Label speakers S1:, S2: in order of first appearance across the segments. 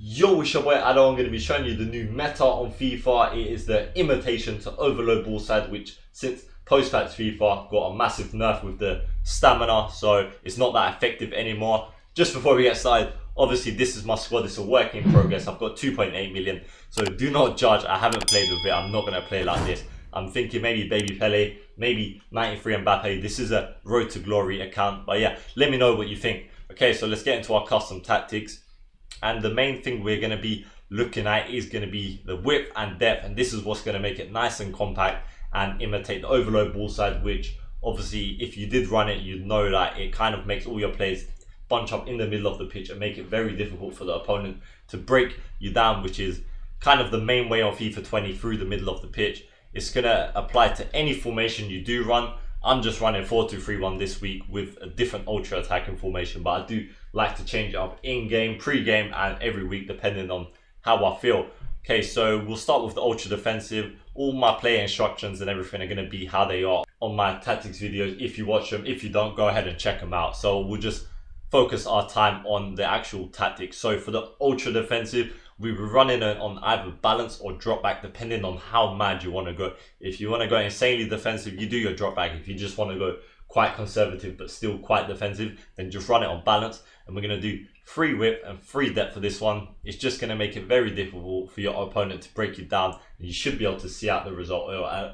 S1: Yo, it's your boy Ado. I'm going to be showing you the new meta on FIFA. It is the imitation to overload ball side, which since post-patch FIFA got a massive nerf with the stamina, so it's not that effective anymore. Just before we get started, obviously this is my squad. It's a work in progress. I've got 2.8 million, so do not judge. I haven't played with it. I'm not going to play like this. I'm thinking maybe Baby Pele, maybe 93 Mbappe. This is a Road to Glory account, but yeah, let me know what you think. Okay, so let's get into our custom tactics. And the main thing we're going to be looking at is going to be the width and depth, and this is what's going to make it nice and compact and imitate the overload ball side, which obviously if you did run it, you'd know that it kind of makes all your players bunch up in the middle of the pitch and make it very difficult for the opponent to break you down, which is kind of the main way on FIFA 20 through the middle of the pitch. It's going to apply to any formation you do run. I'm just running 4-2-3-1 this week with a different ultra attacking formation, but I do like to change it up in-game, pre-game, and every week depending on how I feel. Okay, so we'll start with the ultra defensive. All my player instructions and everything are going to be how they are on my tactics videos. If you watch them, if you don't, go ahead and check them out. So we'll just focus our time on the actual tactics. So for the ultra defensive, we were running it on either balance or drop back, depending on how mad you want to go. If you want to go insanely defensive, you do your drop back. If you just want to go quite conservative but still quite defensive, then just run it on balance. And we're going to do free width and free depth for this one. It's just going to make it very difficult for your opponent to break you down, and you should be able to see out the result,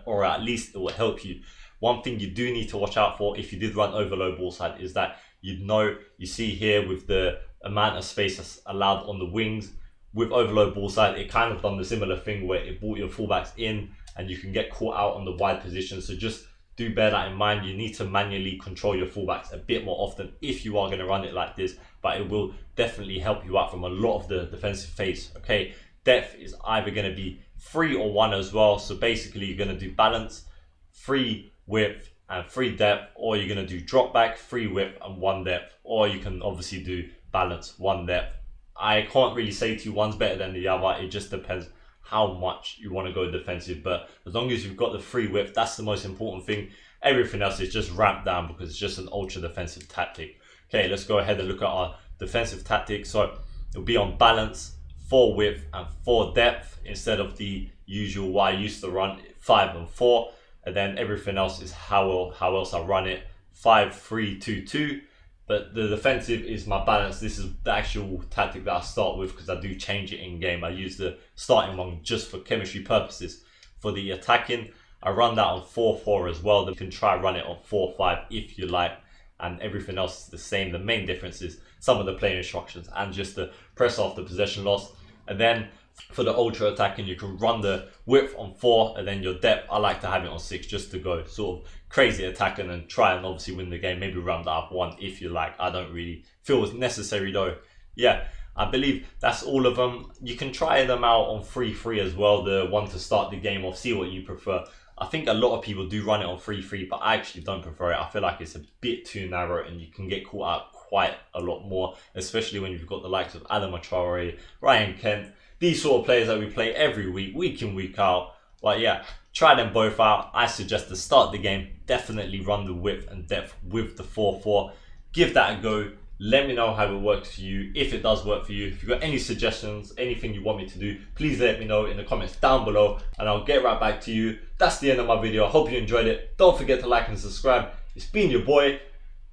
S1: or at least it will help you. One thing you do need to watch out for if you did run overload ball side is that you see here with the amount of space that's allowed on the wings. With overload ball side, it kind of done the similar thing where it brought your fullbacks in and you can get caught out on the wide position. So just do bear that in mind. You need to manually control your fullbacks a bit more often if you are going to run it like this, but it will definitely help you out from a lot of the defensive phase. Okay, depth is either going to be 3 or 1 as well. So basically you're going to do balance, free width and free depth, or you're going to do drop back, free width and 1 depth, or you can obviously do balance, 1 depth. I can't really say to you one's better than the other. It just depends how much you want to go defensive, but as long as you've got the free width, that's the most important thing. Everything else is just ramped down because it's just an ultra defensive tactic. Okay, let's go ahead and look at our defensive tactics. So it'll be on balance, 4 width and 4 depth instead of the usual what I used to run, 5 and 4, and then everything else is how else I run it, 5-3-2-2. But the defensive is my balance. This is the actual tactic that I start with because I do change it in game. I use the starting one just for chemistry purposes. For the attacking, I run that on 4-4 as well. You can try run it on 4-5 if you like, and everything else is the same. The main difference is some of the player instructions and just the press after possession loss. And then for the ultra attacking, you can run the width on 4 and then your depth, I like to have it on 6 just to go sort of crazy attacking and try and obviously win the game. Maybe round that up 1 if you like. I don't really feel it's necessary though. Yeah, I believe that's all of them. You can try them out on 3-3 as well, the one to start the game off, see what you prefer. I think a lot of people do run it on 3-3, but I actually don't prefer it. I feel like it's a bit too narrow and you can get caught out quite a lot more, especially when you've got the likes of Adama Traore, Ryan Kent, these sort of players that we play every week in, week out. But yeah, try them both out. I suggest to start the game, definitely run the width and depth with the 4-4. Give that a go. Let me know how it works for you, if it does work for you. If you've got any suggestions, anything you want me to do, please let me know in the comments down below and I'll get right back to you. That's the end of my video. I hope you enjoyed it. Don't forget to like and subscribe. It's been your boy.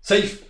S1: Safe.